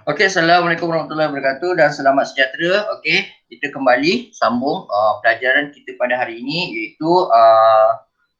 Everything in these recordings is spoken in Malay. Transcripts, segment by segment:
Okey, Assalamualaikum warahmatullahi wabarakatuh dan selamat sejahtera. Okey, kita kembali sambung pelajaran kita pada hari ini iaitu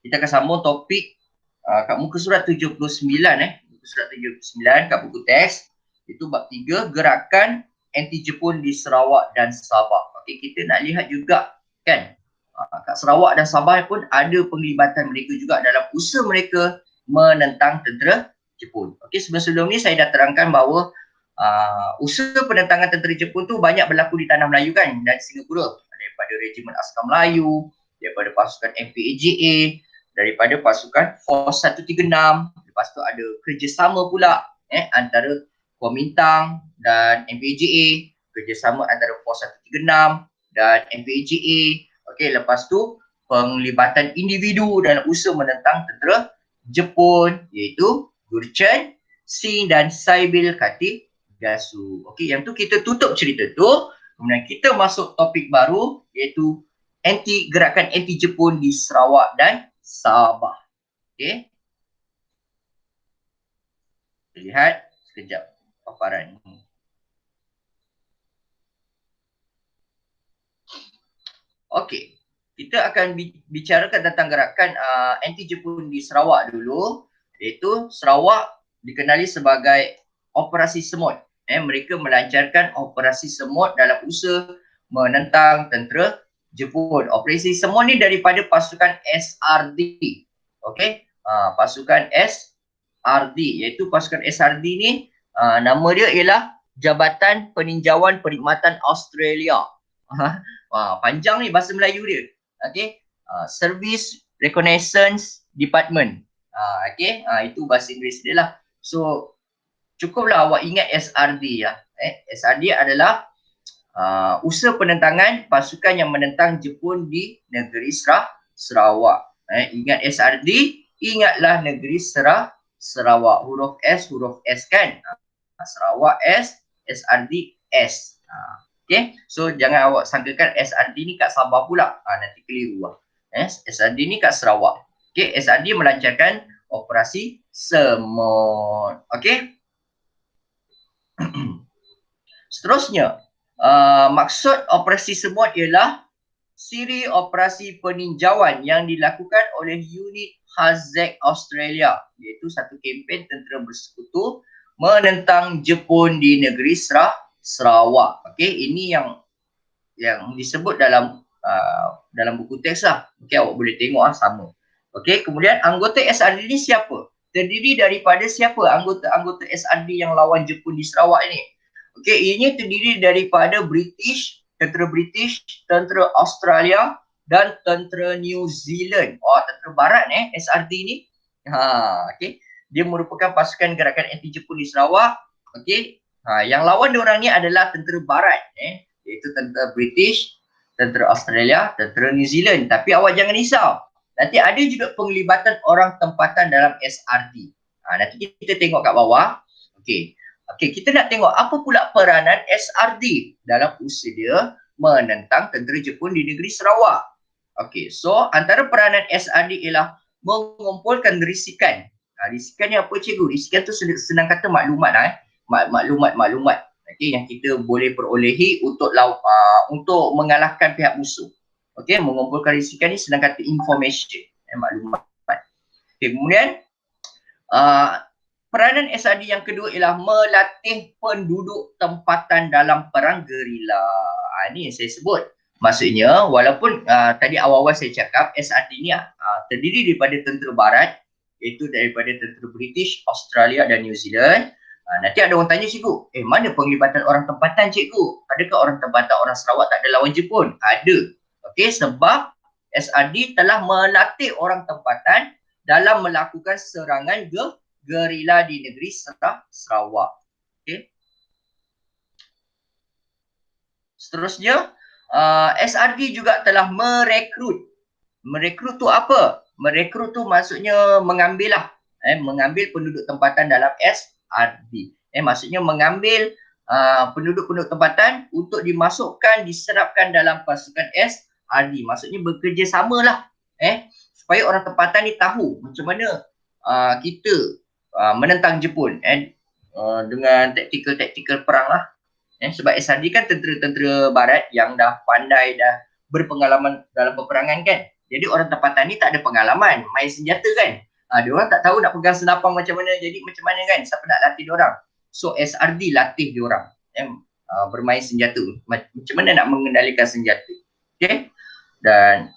kita akan sambung topik kat muka surat 79 muka surat 79 kat buku teks. Itu bab 3, gerakan anti Jepun di Sarawak dan Sabah. Okey, kita nak lihat juga kan kat Sarawak dan Sabah pun ada penglibatan mereka juga dalam usaha mereka menentang tentera Jepun. Okey, sebelum ni saya dah terangkan bahawa usaha penentangan tentera Jepun tu banyak berlaku di tanah Melayu kan dan Singapura, daripada Regimen Askar Melayu, daripada pasukan MPAJA, daripada pasukan Force 136. Lepas tu ada kerjasama pula antara Kuomintang dan MPAJA, kerjasama antara Force 136 dan MPAJA. Okey, lepas tu penglibatan individu dalam usaha menentang tentera Jepun iaitu Gurchen, Singh dan Saibil Khatib Gasu. Okey, yang tu kita tutup cerita tu. Kemudian kita masuk topik baru iaitu gerakan anti Jepun di Sarawak dan Sabah. Okey. Kita lihat sekejap paparan ini. Okey. Kita akan bicarakan tentang gerakan anti Jepun di Sarawak dulu, iaitu Sarawak dikenali sebagai Operasi Semut. Mereka melancarkan Operasi Semut dalam usaha menentang tentera Jepun. Operasi Semut ni daripada pasukan SRD. Okey, pasukan SRD, iaitu pasukan SRD ni nama dia ialah Jabatan Peninjauan Perkhidmatan Australia. Panjang ni bahasa Melayu dia. Okey, Service Reconnaissance Department. Okey, itu bahasa Inggeris dia lah. So cukuplah awak ingat SRD ya. SRD adalah usaha penentangan pasukan yang menentang Jepun di negeri Sarawak. Ingat SRD, ingatlah negeri Sarawak. Huruf S kan. Sarawak S, SRD S. Okay, so jangan awak sangkakan SRD ni kat Sabah pula. Nanti keliru lah. SRD ni kat Sarawak. Okay, SRD melancarkan operasi Semut. Okay. Seterusnya, maksud operasi Semut ialah siri operasi peninjauan yang dilakukan oleh unit HAZEC Australia, iaitu satu kempen tentera bersekutu menentang Jepun di negeri Sarawak. Okey, ini yang disebut dalam buku teks lah. Okey, awak boleh tengok sama. Okey, kemudian anggota SRD ni siapa? Terdiri daripada siapa anggota-anggota SRD yang lawan Jepun di Sarawak ini? Okey, ini terdiri daripada tentera British, tentera Australia dan tentera New Zealand. Tentera barat SRD ni. Okey. Dia merupakan pasukan gerakan anti Jepun di Sarawak. Okey. Yang lawan diorang ni adalah tentera barat iaitu tentera British, tentera Australia, tentera New Zealand. Tapi awak jangan risau. Nanti ada juga penglibatan orang tempatan dalam SRD. Nanti kita tengok kat bawah. Okey. Okey, kita nak tengok apa pula peranan SRD dalam usaha dia menentang tentera Jepun di negeri Sarawak. Okey, so antara peranan SRD ialah mengumpulkan risikan. Risikan ni apa cikgu? Risikan tu senang kata maklumat lah maklumat okey, yang kita boleh perolehi untuk mengalahkan pihak musuh. Okey, mengumpulkan risikan ni senang kata information, maklumat. Okey, kemudian peranan SRD yang kedua ialah melatih penduduk tempatan dalam perang gerila. Ini yang saya sebut. Maksudnya walaupun tadi awal-awal saya cakap SRD ni terdiri daripada tentera barat, iaitu daripada tentera British, Australia dan New Zealand. Nanti ada orang tanya cikgu, mana penglibatan orang tempatan cikgu? Adakah orang tempatan orang Sarawak tak ada lawan Jepun? Ada. Okey, sebab SRD telah melatih orang tempatan dalam melakukan serangan gerila di negeri Sarawak. Okay. Seterusnya, SRD juga telah merekrut. Merekrut tu apa? Merekrut tu maksudnya mengambil lah. Mengambil penduduk tempatan dalam SRD. Maksudnya mengambil penduduk-penduduk tempatan untuk dimasukkan, diserapkan dalam pasukan SRD. Maksudnya bekerjasama lah. Supaya orang tempatan ni tahu macam mana kita menentang Jepun. dengan taktikal perang lah. Sebab SRD kan tentera-tentera barat yang dah pandai, dah berpengalaman dalam peperangan kan. Jadi orang tempatan ni tak ada pengalaman main senjata kan. Dia orang tak tahu nak pegang senapang macam mana. Jadi macam mana kan, siapa nak latih dia orang. So SRD latih dia orang bermain senjata. Macam mana nak mengendalikan senjata. Okay. Dan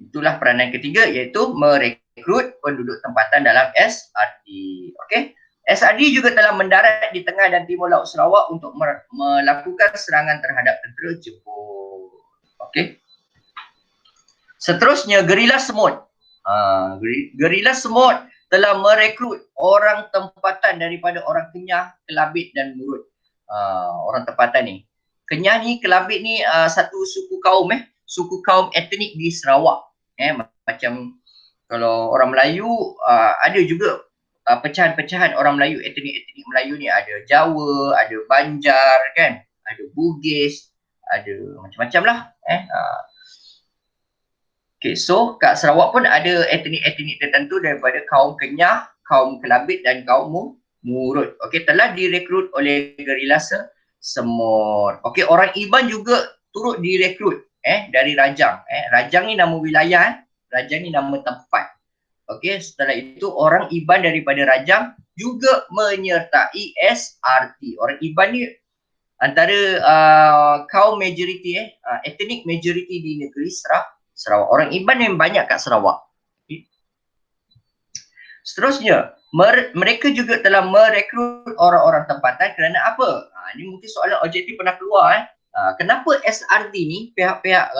itulah peranan ketiga, iaitu merekrut penduduk tempatan dalam SRD. Okay. SRD juga telah mendarat di tengah dan timur laut Sarawak untuk melakukan serangan terhadap tentera Jepun. Okey. Seterusnya, gerila semut. Gerila semut telah merekrut orang tempatan daripada orang Kenyah, Kelabit dan Murut. Orang tempatan ni. Kenyah ni, Kelabit ni satu suku kaum etnik di Sarawak. Macam kalau orang Melayu ada juga pecahan-pecahan orang Melayu, etnik Melayu ni ada Jawa, ada Banjar kan, ada Bugis, ada macam-macam lah. Okay, so kat Sarawak pun ada etnik-etnik tertentu daripada kaum Kenyah, kaum Kelabit dan kaum Murut. Okay, telah direkrut oleh gerila semut. Okay, orang Iban juga turut direkrut dari Rajang. Rajang ni nama wilayah, Rajang ni nama tempat. Okey, setelah itu orang Iban daripada Rajang juga menyertai SRT. Orang Iban ni antara kaum majoriti, ethnic majoriti di negeri Sarawak. Orang Iban yang banyak kat Sarawak. Okay. Seterusnya, mereka juga telah merekrut orang-orang tempatan kerana apa? Ini mungkin soalan objektif pernah keluar. Kenapa SRT ni, pihak-pihak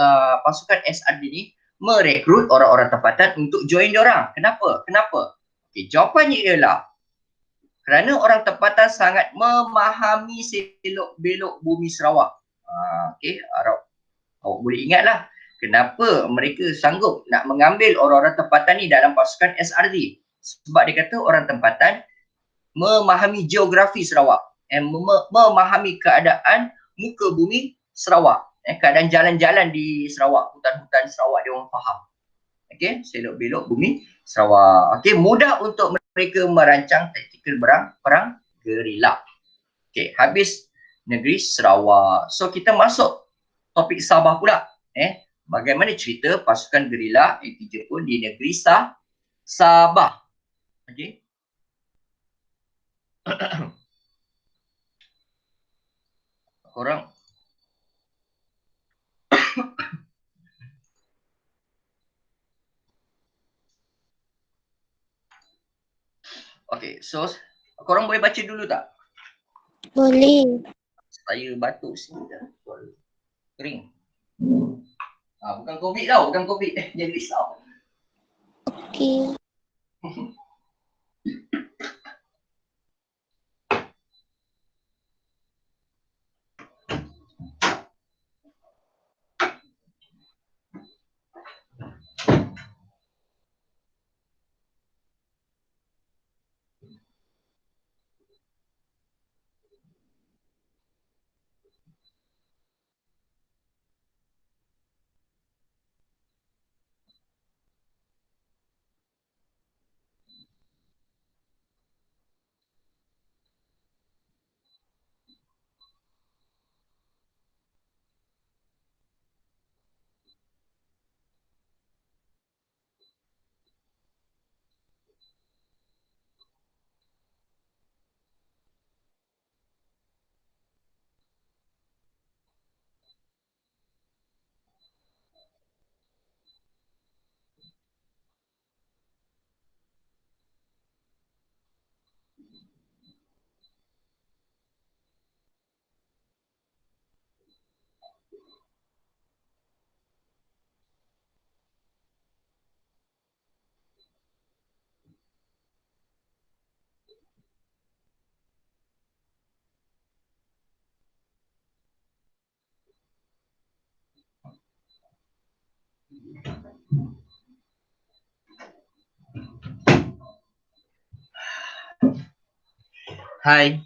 pasukan SRT ni merekrut orang-orang tempatan untuk join diorang? Kenapa? Okay, jawapannya ialah kerana orang tempatan sangat memahami selok-belok bumi Sarawak. Okay, awak boleh ingatlah kenapa mereka sanggup nak mengambil orang-orang tempatan ni dalam pasukan SRD. Sebab dia kata orang tempatan memahami geografi Sarawak, memahami keadaan muka bumi Sarawak. Keadaan jalan-jalan di Sarawak, hutan-hutan Sarawak dia orang faham. Okey, selok-belok bumi Sarawak. Okey, mudah untuk mereka merancang taktikal perang gerila. Okey, habis negeri Sarawak. So kita masuk topik Sabah pula. Bagaimana cerita pasukan gerila anti Jepun di negeri Sabah. Okey. Korang okey, so korang boleh baca dulu tak? Boleh. Saya batuk sini dah. Kering. Bukan COVID tau, bukan COVID. Jangan risau. Okey. Hai.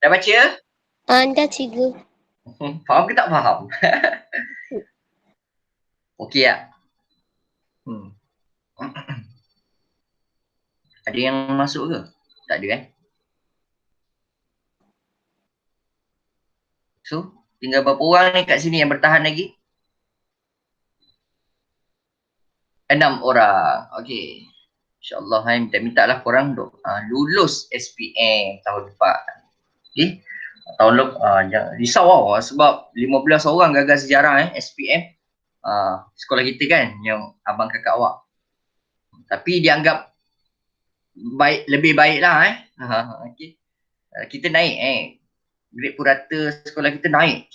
Dah baca? Anda cikgu. Faham ke tak faham? Okey tak? Ada yang masuk ke? Tak ada So, tinggal berapa orang ni kat sini yang bertahan lagi? 6 orang. Okey. InsyaAllah minta lah korang lulus SPM tahun depan. Okey. Tahun lepas jangan risau sebab 15 orang gagal sejarah SPM. Sekolah kita kan yang abang kakak awak. Tapi dianggap lebih baik lah okey. Kita naik grade purata sekolah kita naik.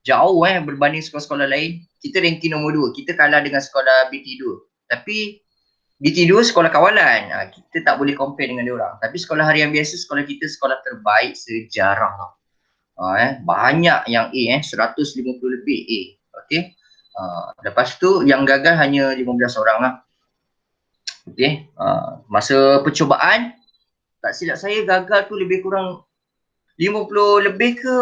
Jauh berbanding sekolah-sekolah lain. Kita ranking nombor 2. Kita kalah dengan sekolah BT2. Tapi BT2 sekolah kawalan. Kita tak boleh compare dengan dia orang. Tapi sekolah harian biasa, sekolah kita sekolah terbaik sejarah. Banyak yang A 150 lebih A. Okey. Lepas tu yang gagal hanya 15 orang lah. Okey. Masa percubaan, tak silap saya gagal tu lebih kurang 50 lebih ke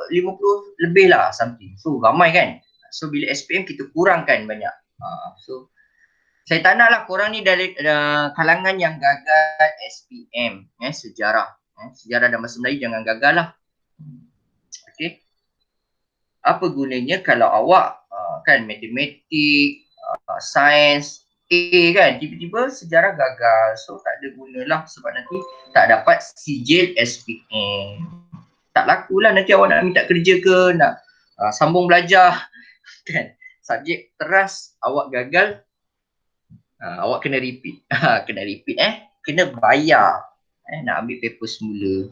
50 lebih lah something. So ramai kan. So bila SPM kita kurangkan banyak. So saya tak nak lah korang ni dari kalangan yang gagal SPM sejarah. Sejarah dan bahasa Melayu jangan gagal lah. Okay. Apa gunanya kalau awak kan matematik, sains, A kan, tiba-tiba sejarah gagal. So tak ada gunalah sebab nanti tak dapat sijil SPM. Tak lakulah nanti awak nak minta kerja ke, nak sambung belajar kan. Subjek teras awak gagal, awak kena repeat. Kena repeat kena bayar nak ambil paper semula.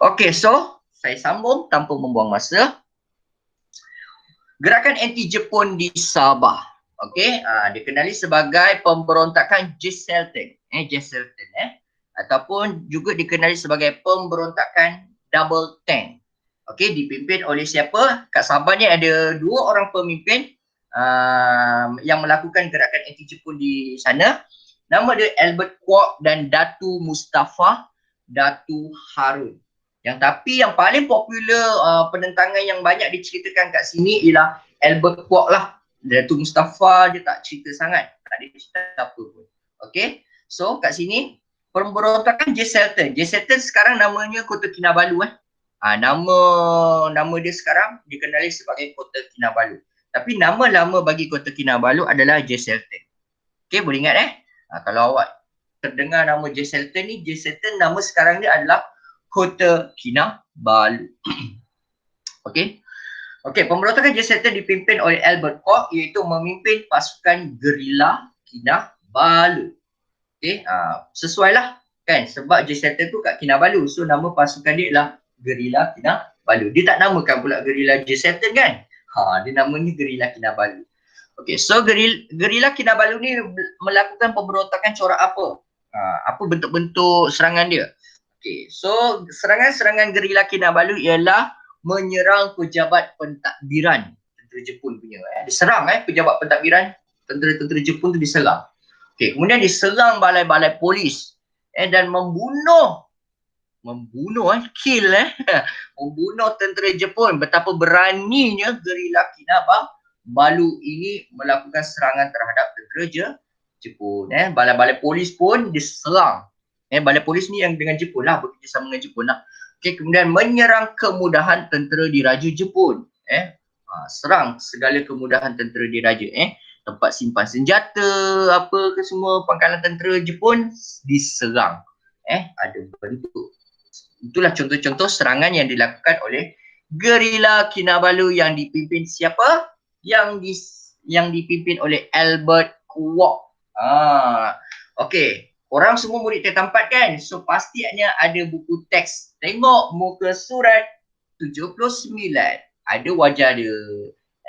Okay, so saya sambung tanpa membuang masa. Gerakan anti Jepun di Sabah. Okey, dikenali sebagai pemberontakan Jesselton. Ataupun juga dikenali sebagai pemberontakan Double Tank. Okey, dipimpin oleh siapa? Kat Sabah ni ada 2 orang pemimpin yang melakukan gerakan anti Jepun di sana. Nama dia Albert Kwok dan Datu Mustafa Datu Harun. Tapi yang paling popular penentangan yang banyak diceritakan kat sini ialah Albert Kwok lah. Datu Mustafa dia tak cerita sangat. Tak ada cerita apa pun. Okay. So kat sini pemberontakan Jesselton. Jesselton sekarang namanya Kota Kinabalu. Nama dia sekarang dikenali sebagai Kota Kinabalu. Tapi nama lama bagi Kota Kinabalu adalah Jesselton. Okay, boleh ingat kalau awak terdengar nama Jesselton ni, Jesselton nama sekarang dia adalah Kota Kinabalu. Okay. Okey, pemberontakan Jesselton dipimpin oleh Albert Kwok iaitu memimpin pasukan gerila Kinabalu. Okey, sesuailah kan sebab Jesselton tu kat Kinabalu. So nama pasukan dia ialah gerila Kinabalu. Dia tak namakan pula gerila Jesselton kan? Dia namanya gerila Kinabalu. Okey, so gerila Kinabalu ni melakukan pemberontakan corak apa? Apa bentuk-bentuk serangan dia? Okey, so serangan-serangan gerila Kinabalu ialah menyerang pejabat pentadbiran tentera Jepun punya. Diserang pejabat pentadbiran tentera-tentera Jepun tu diserang. Okey, kemudian diserang balai-balai polis dan membunuh membunuh tentera Jepun. Betapa beraninya gerila Kinabalu ini melakukan serangan terhadap tentera Jepun. Balai-balai polis pun diserang. Balai polis ni yang dengan Jepun lah, bekerjasama dengan Jepun lah. Okay, kemudian menyerang kemudahan tentera diraja Jepun. Serang segala kemudahan tentera diraja. Tempat simpan senjata, apa ke semua pangkalan tentera Jepun diserang. Ada bentuk. Itulah contoh-contoh serangan yang dilakukan oleh gerila Kinabalu yang dipimpin siapa? Yang dipimpin oleh Albert Kwok. Okey. Orang semua murid tingkatan 4 kan? So pastinya ada buku teks. Tengok muka surat 79. Ada wajah dia.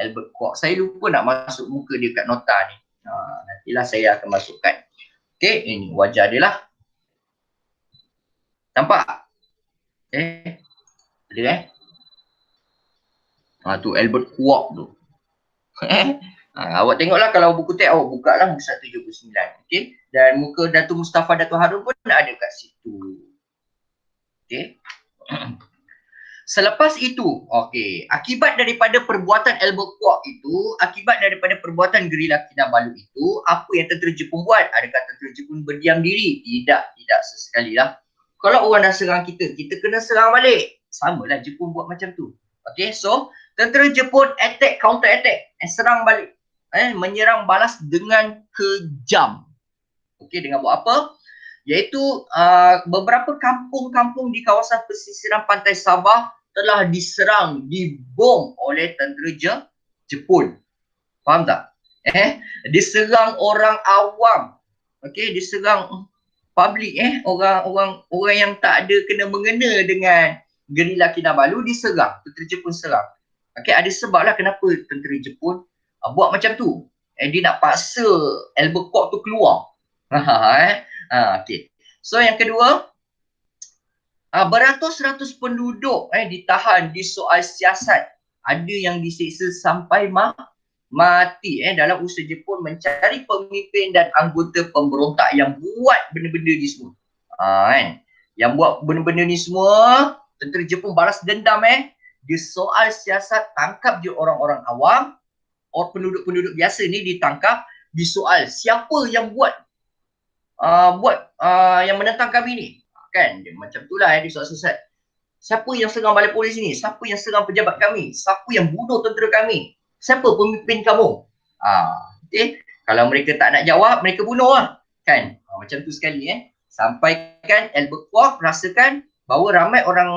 Albert Kwok. Saya lupa nak masuk muka dia kat nota ni. Nantilah saya akan masukkan. Okay, ini wajah dia lah. Nampak? Ada tu Albert Kwok tu. Awak tengoklah kalau buku teks awak buka lah muka surat 79. Okay. Dan muka Datu Mustafa Datu Harun pun ada kat situ. Okay. Selepas itu, akibat daripada perbuatan Albert Kwok itu, akibat daripada perbuatan gerila Kinabalu itu, apa yang tentera Jepun buat? Adakah tentera Jepun berdiam diri? Tidak sesekali lah. Kalau orang dah serang kita, kita kena serang balik. Samalah Jepun buat macam tu. Okay, so tentera Jepun attack, counter attack, serang balik, menyerang balas dengan kejam. Okay, dengan buat apa? Iaitu beberapa kampung-kampung di kawasan pesisiran pantai Sabah telah diserang, dibom oleh tentera Jepun. Faham tak? Diserang orang awam. Okay, diserang public, orang yang tak ada kena mengena dengan gerila Kinabalu diserang, tentera Jepun serang. Okay, ada sebab lah kenapa tentera Jepun buat macam tu. Dia nak paksa Albert Kwok tu keluar. Okay. So yang kedua, beratus-ratus penduduk ditahan di soal siasat. Ada yang disiksa sampai mati dalam usaha Jepun mencari pemimpin dan anggota pemberontak yang buat benda-benda ni semua. Yang buat benda-benda ni semua, tentera Jepun balas dendam di soal siasat, tangkap je orang-orang awam, penduduk-penduduk biasa ni ditangkap di soal siapa yang buat yang menentang kami ni. Kan dia macam itulah di soal siasat. Siapa yang serang balai polis ni? Siapa yang serang pejabat kami? Siapa yang bunuh tentera kami? Siapa pemimpin kamu? Okay. Kalau mereka tak nak jawab, mereka bunuh lah. Kan? Macam tu sekali Sampaikan Albert Kwok rasakan bahawa ramai orang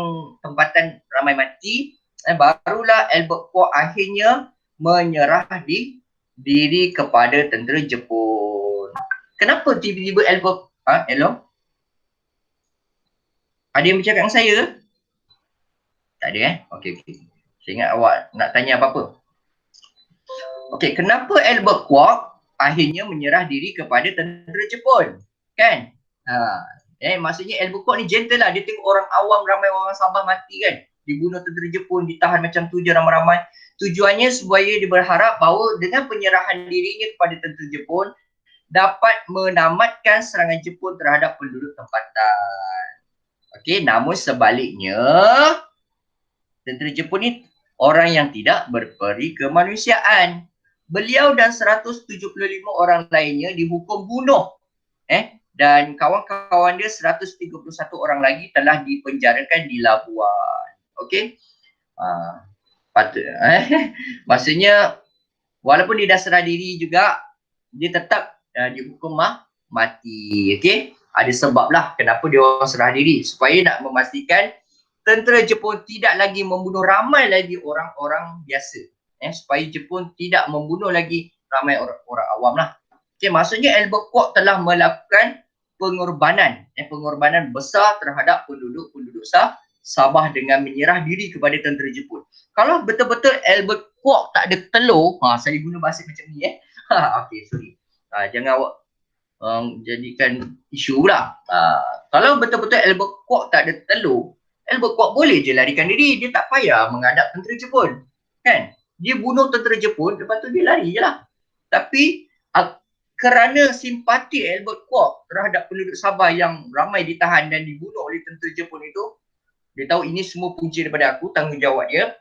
tempatan ramai mati, barulah Albert Kwok akhirnya menyerah diri kepada tentera Jepun. Kenapa tiba-tiba Albert... hello? Ada yang bercakap dengan saya? Tak ada Okey. Saya ingat awak nak tanya apa-apa. Okey, kenapa Albert Kwok akhirnya menyerah diri kepada tentera Jepun? Kan? Maksudnya Albert Kwok ni gentle lah. Dia tengok orang awam, ramai orang Sabah mati kan. Dibunuh tentera Jepun, ditahan macam tu je ramai-ramai. Tujuannya supaya dia berharap bahawa dengan penyerahan dirinya kepada tentera Jepun dapat menamatkan serangan Jepun terhadap penduduk tempatan. Okey, namun sebaliknya tentera Jepun ni orang yang tidak berperi kemanusiaan. Beliau dan 175 orang lainnya dihukum bunuh. Dan kawan-kawan dia 131 orang lagi telah dipenjarakan di Labuan. Okey. Patut. Maksudnya walaupun dia dah serah diri juga, dia tetap dihukum mati. Okey. Ada sebab lah kenapa dia orang serah diri. Supaya nak memastikan tentera Jepun tidak lagi membunuh ramai lagi orang-orang biasa. Supaya Jepun tidak membunuh lagi ramai orang awam lah. Okay, maksudnya Albert Kwok telah melakukan pengorbanan besar terhadap penduduk Sabah dengan menyerah diri kepada tentera Jepun. Kalau betul-betul Albert Kwok tak ada telur, saya guna bahasa macam ni okay, sorry. Jangan awak jadikan isu pula. Kalau betul-betul Albert Kwok tak ada telur, Albert Kwok boleh je larikan diri. Dia tak payah menghadap tentera Jepun. Kan? Dia bunuh tentera Jepun, lepas tu dia lari je lah. Tapi kerana simpati Albert Kwok terhadap penduduk Sabah yang ramai ditahan dan dibunuh oleh tentera Jepun itu, dia tahu ini semua punca daripada aku, tanggungjawab dia.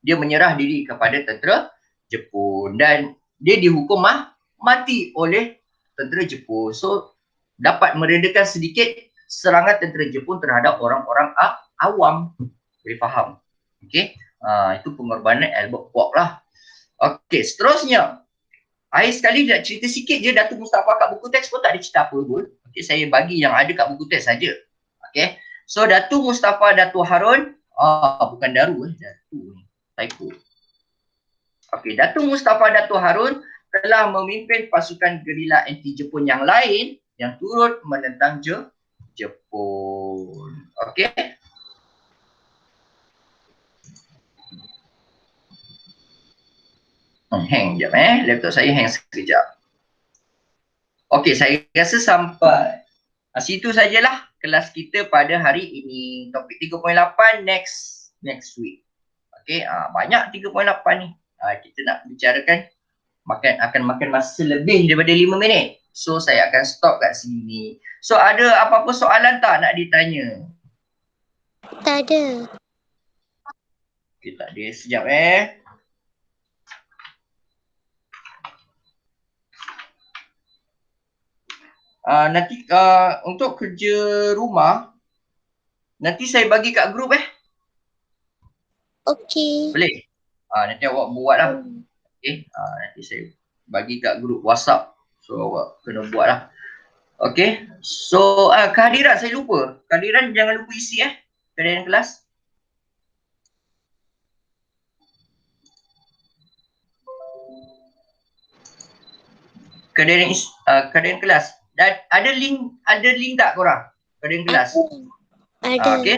Dia menyerah diri kepada tentera Jepun dan dia dihukum mati oleh tentera Jepun. So dapat meredakan sedikit serangan tentera Jepun terhadap orang-orang awam. Boleh faham? Okey. Itu pengorbanan Albert Kwok lah. Okey, seterusnya. Akhir sekali nak cerita sikit je Datuk Mustafa kat buku teks pun tak ada cerita apa pun. Okey, saya bagi yang ada kat buku teks saja. Okey. So Datuk Mustafa Datuk Harun, bukan Daru Datuk ni. Typo. Okey, Datuk Mustafa Datuk Harun telah memimpin pasukan gerila anti Jepun yang lain yang turut menentang Jepun. Okey. Hang sekejap laptop saya hang sekejap. Okey, saya rasa sampai situ sajalah kelas kita pada hari ini. Topik 3.8 next week. Okey, banyak 3.8 ni. Kita nak bicarakan akan makan masa lebih daripada 5 minit. So saya akan stop kat sini. So ada apa-apa soalan tak nak ditanya? Tak ada. Okay, tak ada. Sekejap nanti untuk kerja rumah nanti saya bagi kat grup Okey. Boleh? Nanti awak buat lah. Okay. Nanti saya bagi kat grup WhatsApp. So awak kena buat lah. Okay. So kehadiran saya lupa. Kehadiran jangan lupa isi kehadiran kelas. Kehadiran kelas. Dan ada link tak korang? Kehadiran kelas. Ada. Okay.